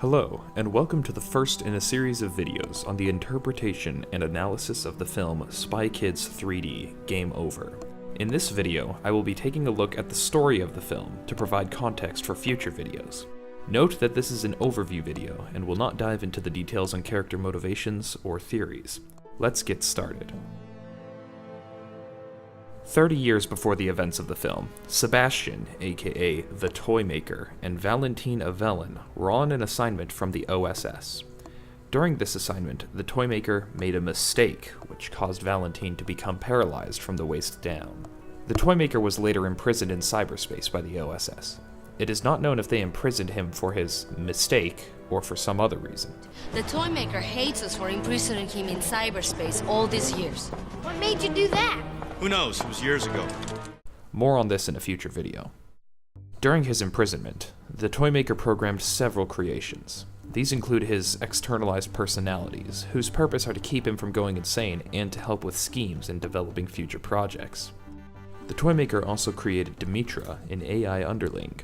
Hello, and welcome to the first in a series of videos on the interpretation and analysis of the film Spy Kids 3D Game Over. In this video, I will be taking a look at the story of the film to provide context for future videos. Note that this is an overview video and will not dive into the details on character motivations or theories. Let's get started. 30 years before the events of the film, Sebastian, aka the Toy Maker, and Valentin Avelin were on an assignment from the OSS. During this assignment, the Toy Maker made a mistake, which caused Valentin to become paralyzed from the waist down. The Toy Maker was later imprisoned in cyberspace by the OSS. It is not known if they imprisoned him for his mistake or for some other reason. The Toy Maker hates us for imprisoning him in cyberspace all these years. What made you do that? Who knows? It was years ago. More on this in a future video. During his imprisonment, the Toy Maker programmed several creations. These include his externalized personalities, whose purpose are to keep him from going insane and to help with schemes in developing future projects. The Toy Maker also created Dimitra, an AI underling.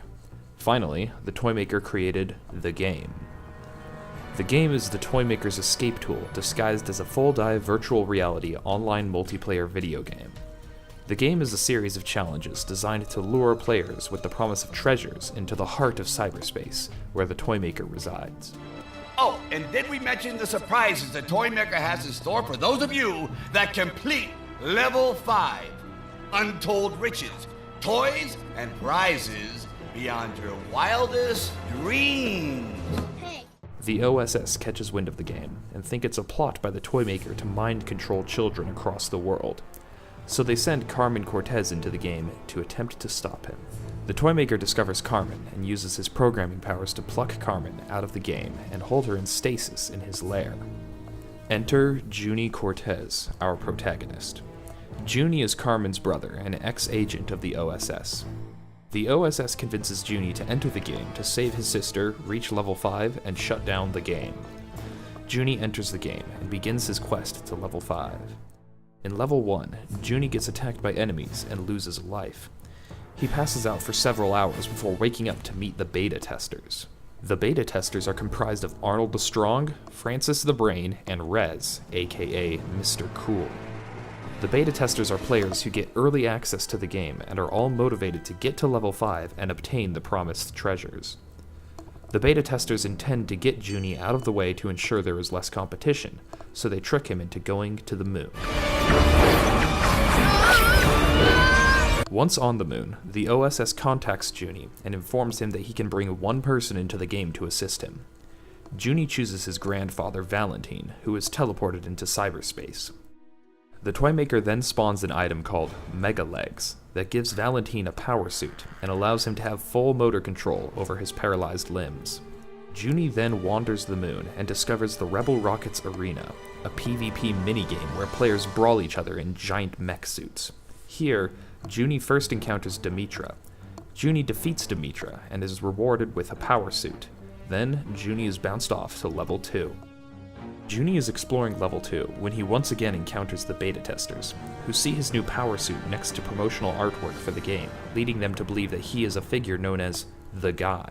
Finally, the Toy Maker created the game. The game is the Toy Maker's escape tool disguised as a full-dive virtual reality online multiplayer video game. The game is a series of challenges designed to lure players with the promise of treasures into the heart of cyberspace, where the Toy Maker resides. Oh, and did we mention the surprises the Toy Maker has in store for those of you that complete Level 5? Untold riches, toys, and prizes beyond your wildest dreams. The OSS catches wind of the game and think it's a plot by the Toy Maker to mind control children across the world. So they send Carmen Cortez into the game to attempt to stop him. The Toy Maker discovers Carmen and uses his programming powers to pluck Carmen out of the game and hold her in stasis in his lair. Enter Junie Cortez, our protagonist. Junie is Carmen's brother and ex-agent of the OSS. The OSS convinces Junie to enter the game to save his sister, reach level 5, and shut down the game. Junie enters the game and begins his quest to level 5. In level 1, Junie gets attacked by enemies and loses a life. He passes out for several hours before waking up to meet the beta testers. The beta testers are comprised of Arnold the Strong, Francis the Brain, and Rez, aka Mr. Cool. The beta testers are players who get early access to the game and are all motivated to get to level 5 and obtain the promised treasures. The beta testers intend to get Junie out of the way to ensure there is less competition, so they trick him into going to the moon. Once on the moon, the OSS contacts Junie and informs him that he can bring one person into the game to assist him. Junie chooses his grandfather Valentin, who is teleported into cyberspace. The Toy Maker then spawns an item called Mega Legs that gives Valentin a power suit and allows him to have full motor control over his paralyzed limbs. Junie then wanders the moon and discovers the Rebel Rockets Arena, a PvP minigame where players brawl each other in giant mech suits. Here, Junie first encounters Dimitra. Junie defeats Dimitra and is rewarded with a power suit. Then, Junie is bounced off to level 2. Junie is exploring level 2 when he once again encounters the beta testers, who see his new power suit next to promotional artwork for the game, leading them to believe that he is a figure known as the Guy.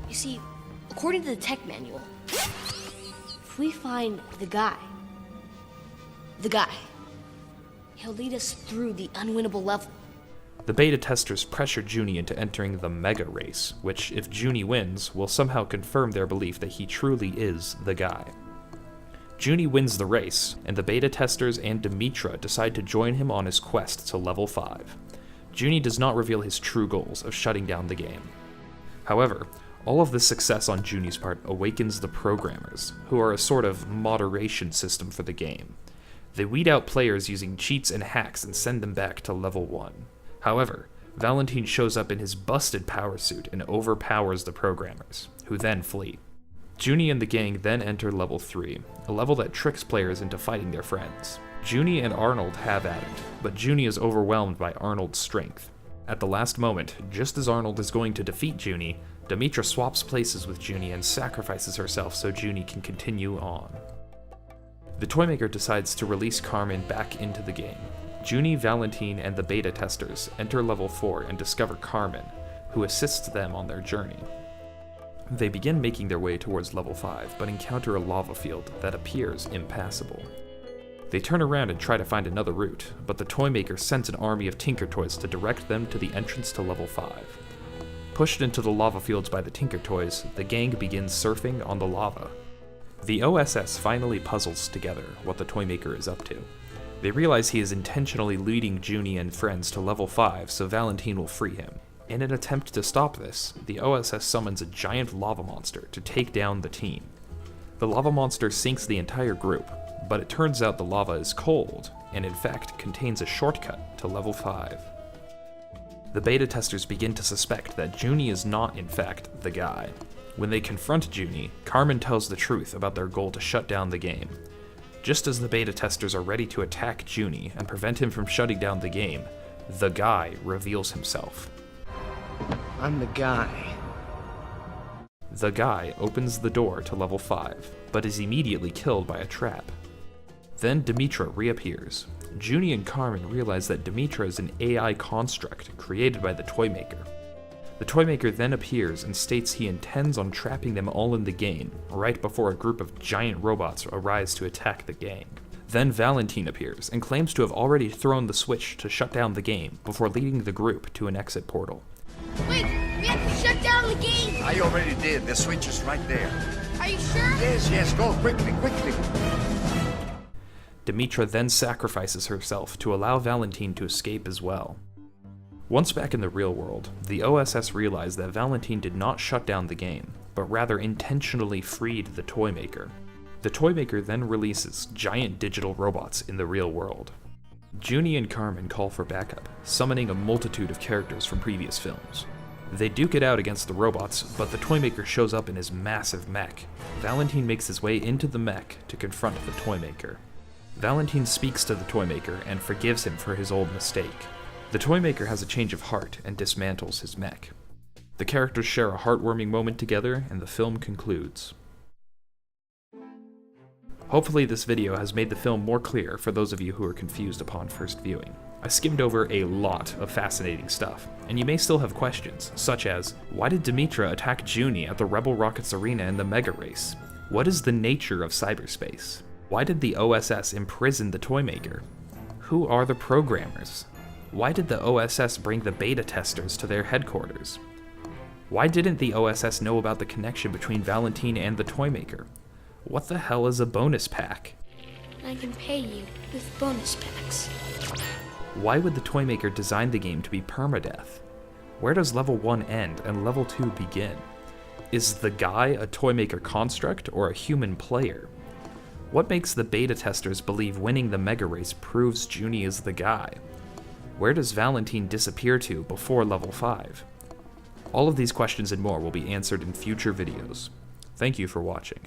You see, according to the tech manual, if we find the guy, he'll lead us through the unwinnable level. The beta testers pressure Junie into entering the Mega Race, which, if Junie wins, will somehow confirm their belief that he truly is the Guy. Junie wins the race, and the beta testers and Dimitra decide to join him on his quest to level 5. Junie does not reveal his true goals of shutting down the game. However, all of this success on Junie's part awakens the programmers, who are a sort of moderation system for the game. They weed out players using cheats and hacks and send them back to level 1. However, Valentin shows up in his busted power suit and overpowers the programmers, who then flee. Junie and the gang then enter level 3, a level that tricks players into fighting their friends. Junie and Arnold have at it, but Junie is overwhelmed by Arnold's strength. At the last moment, just as Arnold is going to defeat Junie, Dimitra swaps places with Junie and sacrifices herself so Junie can continue on. The Toy Maker decides to release Carmen back into the game. Junie, Valentin, and the beta testers enter level 4 and discover Carmen, who assists them on their journey. They begin making their way towards level 5, but encounter a lava field that appears impassable. They turn around and try to find another route, but the Toymaker sends an army of Tinker Toys to direct them to the entrance to level 5. Pushed into the lava fields by the Tinker Toys, the gang begins surfing on the lava. The OSS finally puzzles together what the Toymaker is up to. They realize he is intentionally leading Junie and friends to level 5 so Valentine will free him. In an attempt to stop this, the OSS summons a giant lava monster to take down the team. The lava monster sinks the entire group, but it turns out the lava is cold, and in fact contains a shortcut to level 5. The beta testers begin to suspect that Junie is not in fact the guy. When they confront Junie, Carmen tells the truth about their goal to shut down the game. Just as the beta testers are ready to attack Junie and prevent him from shutting down the game, the guy reveals himself. I'm the guy. The guy opens the door to level 5, but is immediately killed by a trap. Then Dimitra reappears. Junie and Carmen realize that Dimitra is an AI construct created by the Toymaker. The Toymaker then appears and states he intends on trapping them all in the game, right before a group of giant robots arise to attack the gang. Then Valentine appears and claims to have already thrown the switch to shut down the game before leading the group to an exit portal. Wait, we have to shut down the game! I already did. The switch is right there. Are you sure? Yes, go quickly. Dimitra then sacrifices herself to allow Valentine to escape as well. Once back in the real world, the OSS realized that Valentine did not shut down the game, but rather intentionally freed the Toymaker. The Toymaker then releases giant digital robots in the real world. Junie and Carmen call for backup, summoning a multitude of characters from previous films. They duke it out against the robots, but the Toymaker shows up in his massive mech. Valentine makes his way into the mech to confront the Toymaker. Valentine speaks to the Toymaker and forgives him for his old mistake. The Toymaker has a change of heart and dismantles his mech. The characters share a heartwarming moment together, and the film concludes. Hopefully this video has made the film more clear for those of you who are confused upon first viewing. I skimmed over a lot of fascinating stuff, and you may still have questions, such as, why did Dimitra attack Junie at the Rebel Rockets arena in the Mega Race? What is the nature of cyberspace? Why did the OSS imprison the Toymaker? Who are the programmers? Why did the OSS bring the beta testers to their headquarters? Why didn't the OSS know about the connection between Valentine and the Toymaker? What the hell is a bonus pack? I can pay you with bonus packs. Why would the Toymaker design the game to be permadeath? Where does level 1 end and level 2 begin? Is the guy a Toymaker construct or a human player? What makes the beta testers believe winning the Mega Race proves Junie is the guy? Where does Valentine disappear to before level 5? All of these questions and more will be answered in future videos. Thank you for watching.